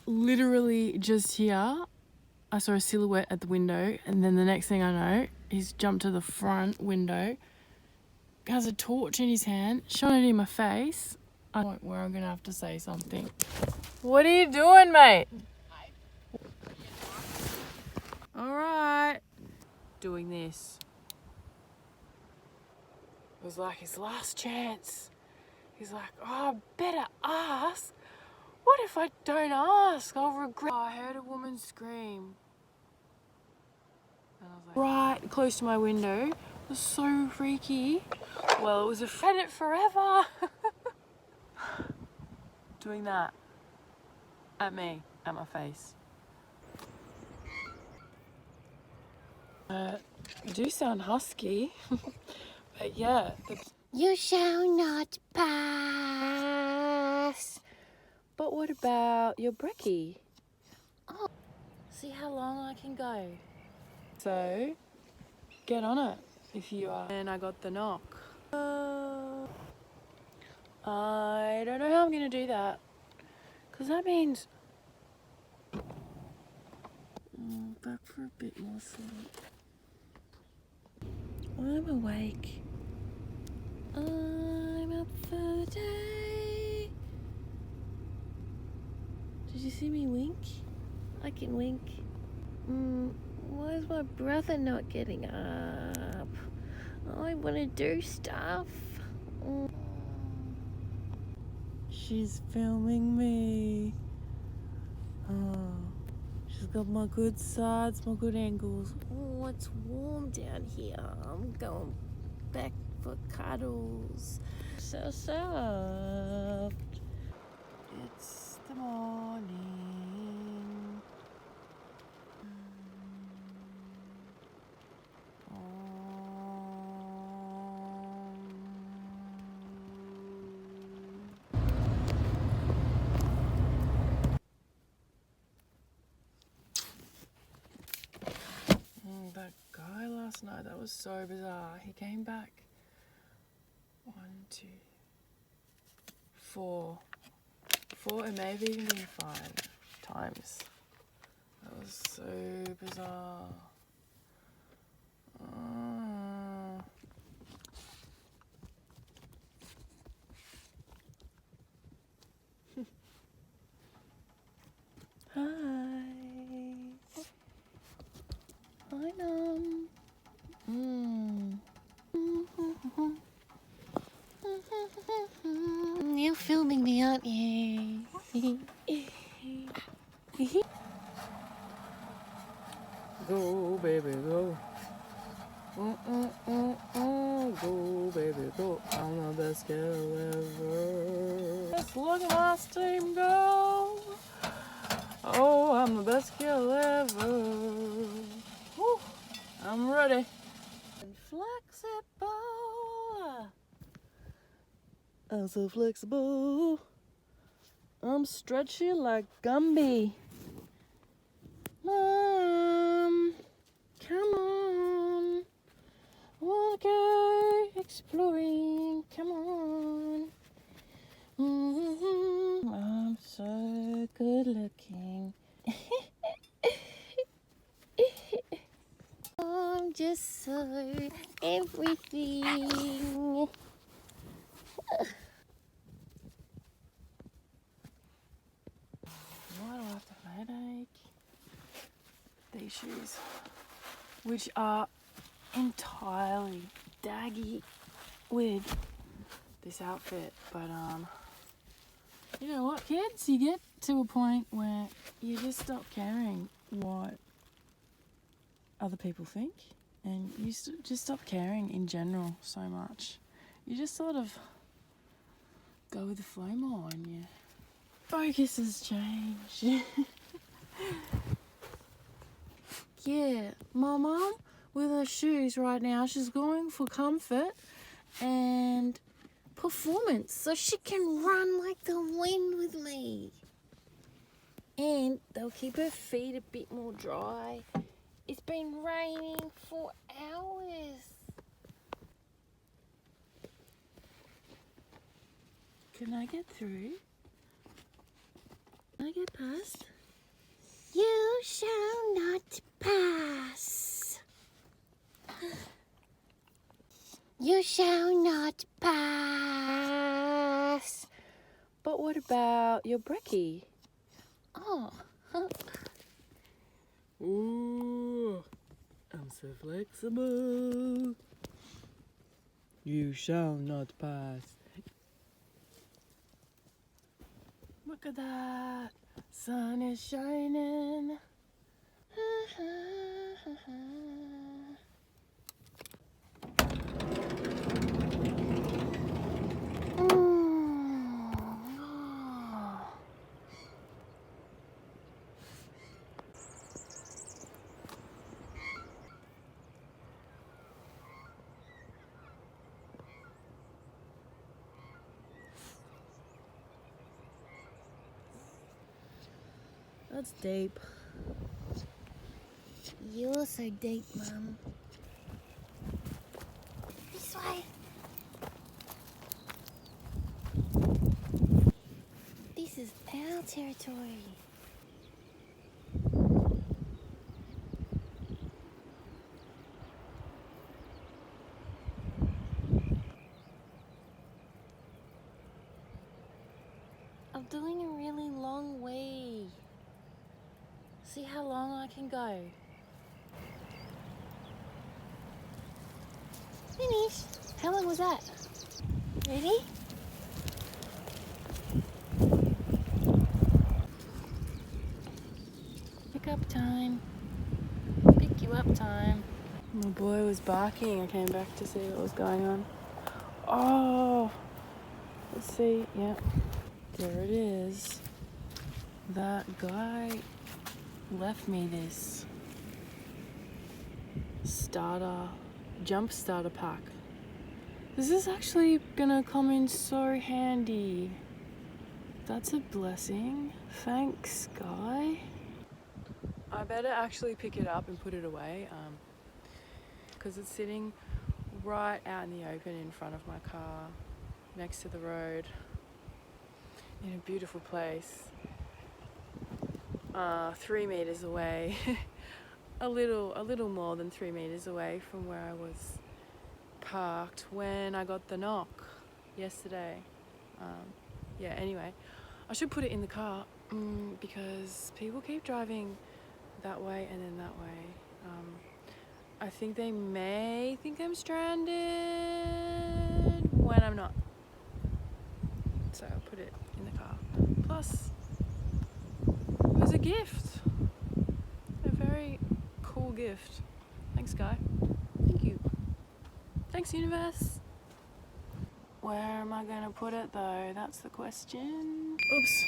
Literally just here, I saw a silhouette at the window, and then the next thing I know, he's jumped to the front window, has a torch in his hand, shone it in my face. I don't know where I'm gonna have to say something. What are you doing, mate? Alright. Doing this. It was like his last chance. He's like, oh, I better ask. What if I don't ask? I'll regret. Oh, I heard a woman scream. And I was like, right close to my window. It was so freaky. Well, it was had it forever. Doing that at me, at my face. I do sound husky, but yeah. You shall not pass. But what about your brekkie? Oh. See how long I can go. So, get on it if you are. And I got the knock. I don't know how I'm going to do that. Because that means... back for a bit more sleep. I'm awake. I'm up for the day. Did you see me wink? I can wink. Why is my brother not getting up? I want to do stuff. She's filming me. Oh, she's got my good sides, my good angles. Oh, it's warm down here. I'm going back for cuddles. So soft. It's the morning. That guy last night, that was so bizarre. He came back 1, 2, 4, it may have even been 5 times. That was so bizarre. Hi. Hi, Mom. You're filming me, aren't you? Go, baby, go. Go, baby, go. I'm the best girl ever. Let's look at my team go. Oh, I'm the best girl ever. Woo. I'm ready. And flexible. I'm so flexible. I'm stretchy like Gumby. Mom, come on. I wanna go exploring. Come on. I'm so good looking. I'm just so everything. Why do I have to headache? These shoes, which are entirely daggy with this outfit, but you know what, kids? You get to a point where you just stop caring what other people think, and you just stop caring in general so much. You just sort of go with the flow more, and your focus has changed. Yeah, my mum with her shoes right now, she's going for comfort and performance so she can run like the wind with me. And they'll keep her feet a bit more dry. It's been raining for hours. Can I get through? I get past? You shall not pass. You shall not pass. But what about your brekkie? Oh. Ooh, I'm so flexible. You shall not pass. Look at that. Sun is shining. That's deep. You're so deep, Mum. This way. This is our territory. I'm doing a really long way. See how long I can go. Finish. How long was that? Ready? Pick up time. Pick you up time. My boy was barking. I came back to see what was going on. Oh, let's see. Yep, there it is. That guy left me this jump starter pack. This is actually gonna come in so handy. That's a blessing. Thanks, guy. I better actually pick it up and put it away, because it's sitting right out in the open in front of my car, next to the road, in a beautiful place. 3 meters away, a little more than 3 meters away from where I was parked when I got the knock yesterday. Yeah, anyway, I should put it in the car because people keep driving that way and then that way. I think they may think I'm stranded when I'm not. So I'll put it in the car. Plus, it was a gift. A very cool gift. Thanks, guy. Thank you. Thanks, universe. Where am I gonna put it though? That's the question. Oops.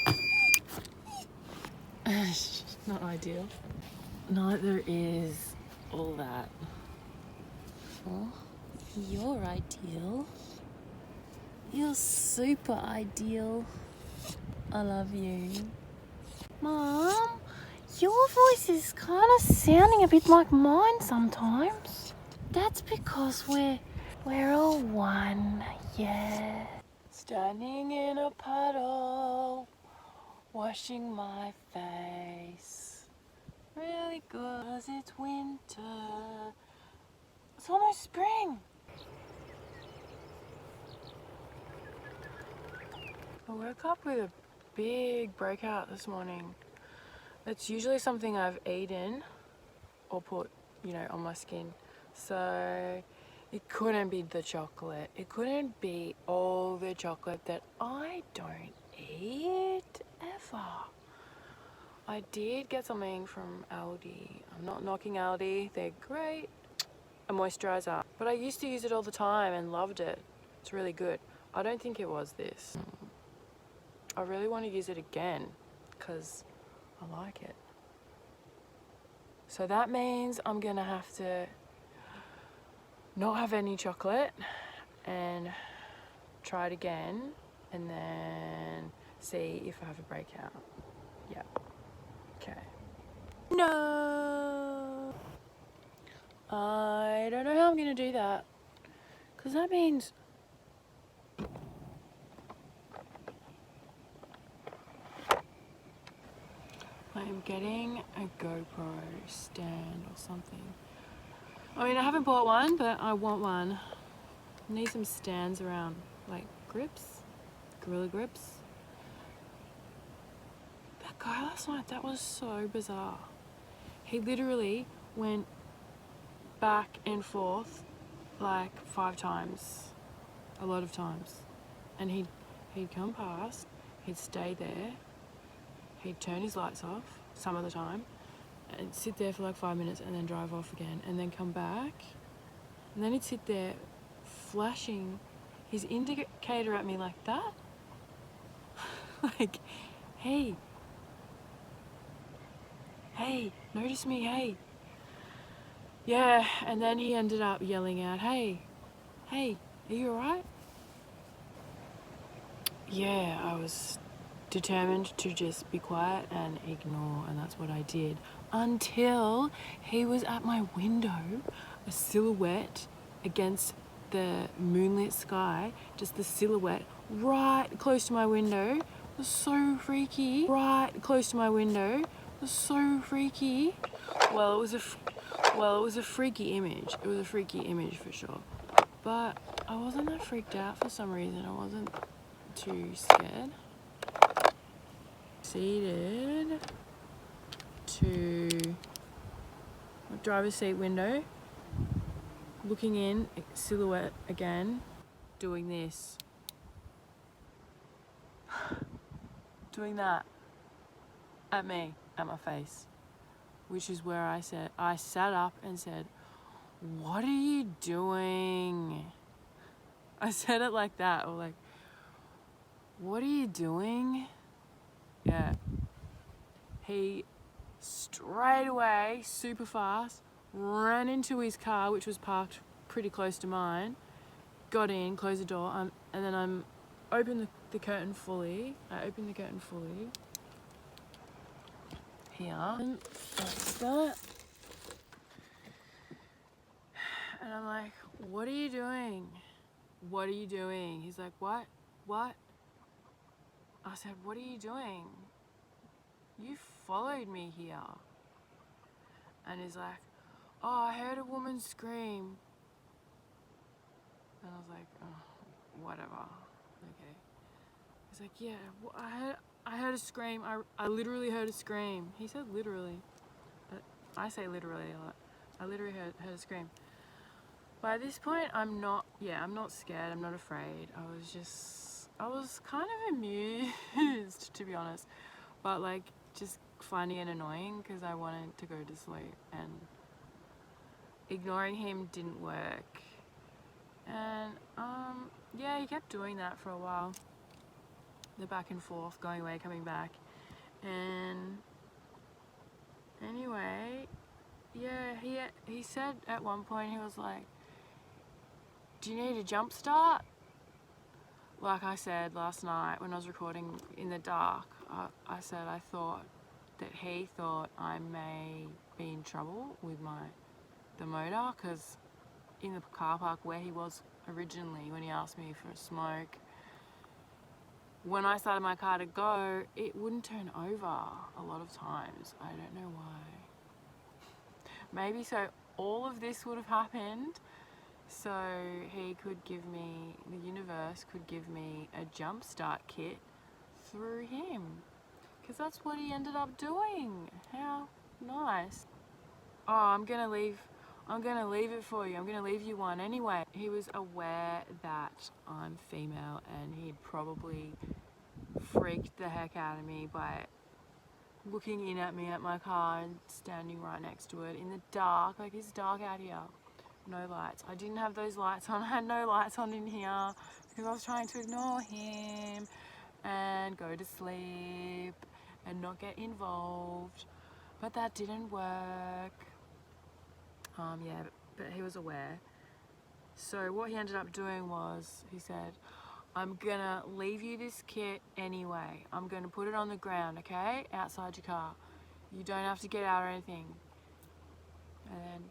Not ideal. Neither is all that. Oh, you're ideal. You're super ideal. I love you. Mom, your voice is kind of sounding a bit like mine sometimes. That's because we're all one, yeah. Standing in a puddle, washing my face. Really good, 'cause it's winter. It's almost spring. I woke up with a big breakout this morning. It's usually something I've eaten or put, on my skin. So it couldn't be the chocolate. It couldn't be all the chocolate that I don't eat ever. I did get something from Aldi. I'm not knocking Aldi. They're great. A moisturizer. But I used to use it all the time and loved it. It's really good. I don't think it was this. I really want to use it again because I like it. So that means I'm gonna have to not have any chocolate and try it again and then see if I have a breakout. Yeah. Okay. No! I don't know how I'm gonna do that because that means I'm getting a GoPro stand or something. I mean, I haven't bought one, but I want one. I need some stands around, like grips, gorilla grips. That guy last night, that was so bizarre. He literally went back and forth like 5 times, a lot of times. And he'd come past, he'd stay there, he'd turn his lights off some of the time, and sit there for like 5 minutes and then drive off again, and then come back. And then he'd sit there flashing his indicator at me like that. Like, hey, notice me, hey. Yeah, and then he ended up yelling out, hey, are you alright? Yeah, I was determined to just be quiet and ignore, and that's what I did. Until he was at my window, a silhouette against the moonlit sky, just the silhouette right close to my window. It was so freaky. Right close to my window. It was so freaky. Well, it was a freaky image. It was a freaky image for sure. But I wasn't that freaked out for some reason. I wasn't too scared. Seated to my driver's seat window, looking in, silhouette again, doing this, doing that at me, at my face, which is where I sat up and said, what are you doing? I said it like that, or like, what are you doing? Yeah. He straight away, super fast, ran into his car, which was parked pretty close to mine, got in, closed the door, and then I opened the curtain fully. Here. And that's that. And I'm like, what are you doing? What are you doing? He's like, what? I said, what are you doing? You followed me here. And he's like, oh, I heard a woman scream. And I was like, oh, whatever. Okay. He's like, yeah, I heard a scream. I literally heard a scream. He said literally. I say literally a lot. I literally heard a scream. By this point, I'm not scared. I'm not afraid. I was kind of amused, to be honest. But like, just finding it annoying because I wanted to go to sleep, and ignoring him didn't work. And yeah, he kept doing that for a while. The back and forth, going away, coming back. And anyway, yeah, he said at one point, he was like, do you need a jump start? Like I said last night when I was recording in the dark, I said I thought that he thought I may be in trouble with the motor, because in the car park where he was originally, when he asked me for a smoke, when I started my car to go, it wouldn't turn over a lot of times. I don't know why. Maybe so all of this would have happened so he could give me, the universe could give me a jump start kit through him, because that's what he ended up doing. How nice. Oh, I'm gonna leave it for you. I'm gonna leave you one anyway. He was aware that I'm female, and he'd probably freaked the heck out of me by looking in at me at my car and standing right next to it in the dark. Like, it's dark out here. No lights. I didn't have those lights on. I had no lights on in here because I was trying to ignore him and go to sleep and not get involved. But that didn't work. Yeah, but he was aware. So what he ended up doing was, he said, I'm gonna leave you this kit anyway. I'm gonna put it on the ground, okay? Outside your car. You don't have to get out or anything. And then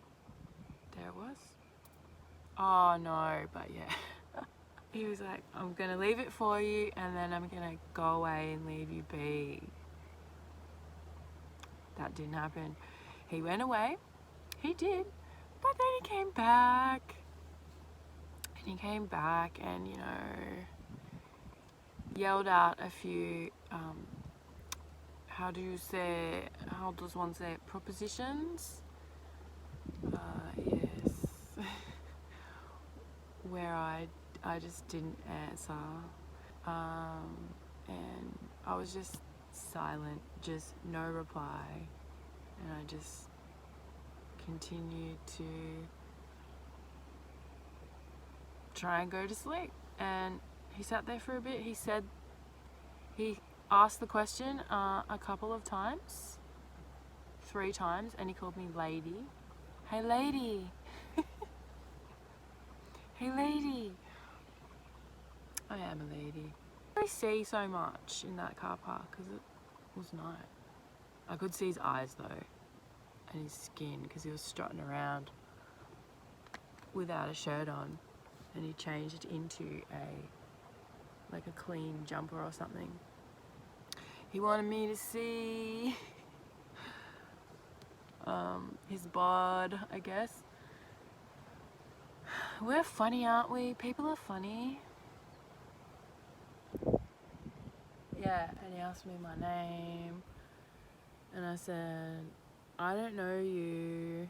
there it was. Oh no, but yeah. He was like, I'm gonna leave it for you, and then I'm gonna go away and leave you be. that didn't happen. He went away. He did. But then he came back. And he came back and, you know, yelled out a few, how does one say it? Propositions? Yes. Where I just didn't answer. And I was just silent, just no reply. And I just continued to try and go to sleep. And he sat there for a bit. He asked the question a couple of times, 3 times, and he called me lady. Hey lady. Hey lady. I am a lady. I see so much in that car park because it was night. I could see his eyes though, and his skin, because he was strutting around without a shirt on, and he changed into a clean jumper or something. He wanted me to see his bod, I guess. We're funny, aren't we? People are funny. Yeah, and he asked me my name, and I said, I don't know you.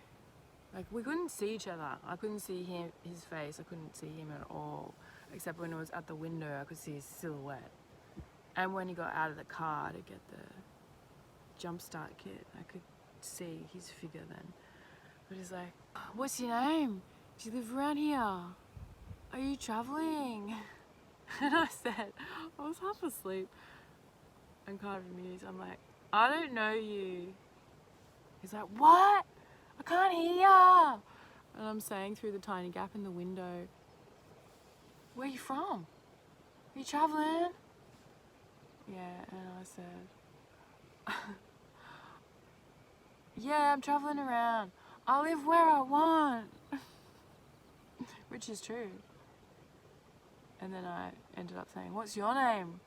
Like, we couldn't see each other. I couldn't see his face. I couldn't see him at all, except when it was at the window, I could see his silhouette. And when he got out of the car to get the jumpstart kit, I could see his figure then. But he's like, what's your name? Do you live around here? Are you traveling? And I said, I was half asleep and kind of amused. I'm like, I don't know you. He's like, what? I can't hear ya. And I'm saying through the tiny gap in the window, where are you from? Are you traveling? Yeah, and I said, yeah, I'm traveling around. I live where I want. Which is true. And then I ended up saying, what's your name?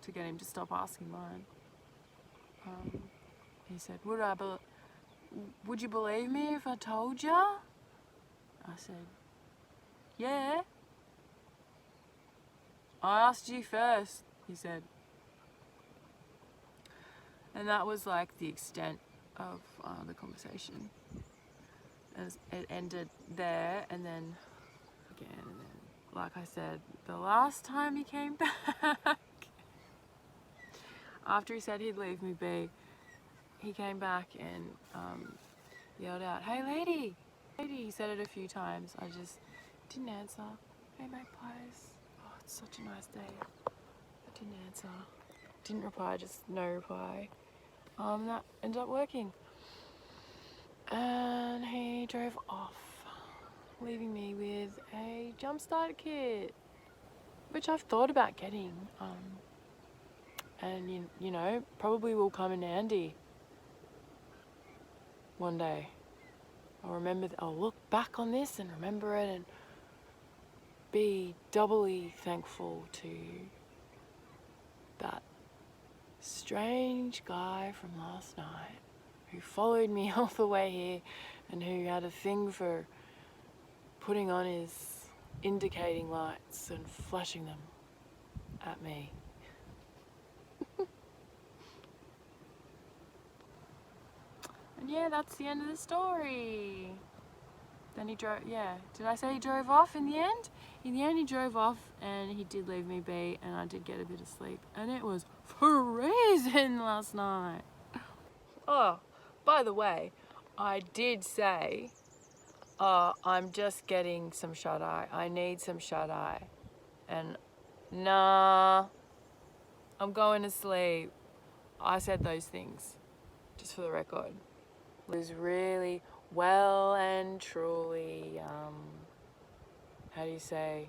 To get him to stop asking mine. He said, would you believe me if I told you? I said, yeah. I asked you first, he said. And that was like the extent of the conversation. As it ended there, and then again, and then, like I said, the last time he came back, after he said he'd leave me be, he came back and yelled out, hey lady. He said it a few times. I just didn't answer. Hey magpies. Oh, it's such a nice day. I didn't answer. Didn't reply, just no reply. That ended up working. And he drove off, leaving me with a jumpstart kit, which I've thought about getting. And you know, probably will come in handy one day. I'll look back on this and remember it and be doubly thankful to that strange guy from last night who followed me all the way here and who had a thing for putting on his indicating lights and flashing them at me. And yeah, that's the end of the story. Then he drove, yeah. Did I say he drove off in the end? In the end he drove off and he did leave me be, and I did get a bit of sleep. And it was freezing last night. Oh, by the way, I did say, I'm just getting some shut-eye. I need some shut-eye. And nah, I'm going to sleep. I said those things, just for the record. It was really well and truly, how do you say,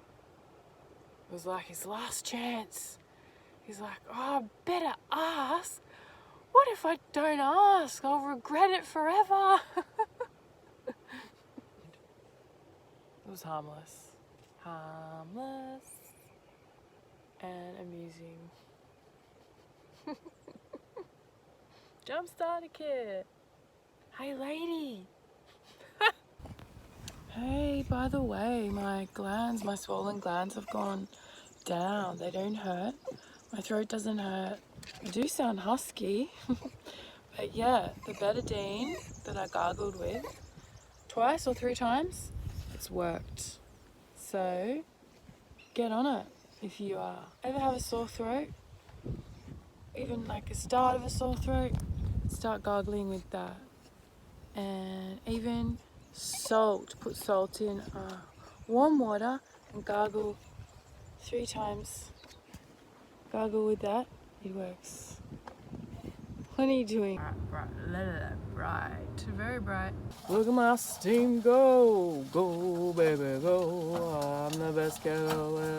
it was like his last chance. He's like, oh, I better ask. What if I don't ask? I'll regret it forever. It was harmless. Harmless and amusing. Jump starter kit. Hey, lady. Hey, by the way, my swollen glands have gone down. They don't hurt. My throat doesn't hurt. I do sound husky. But yeah, the betadine that I gargled with twice or 3 times, it's worked. So get on it if you ever have a sore throat, even like a start of a sore throat, start gargling with that. And even salt, put salt in warm water and gargle 3 times. Gargle with that, it works. What are you doing? Bright, very bright. Look at my steam go, go baby go. I'm the best girl ever.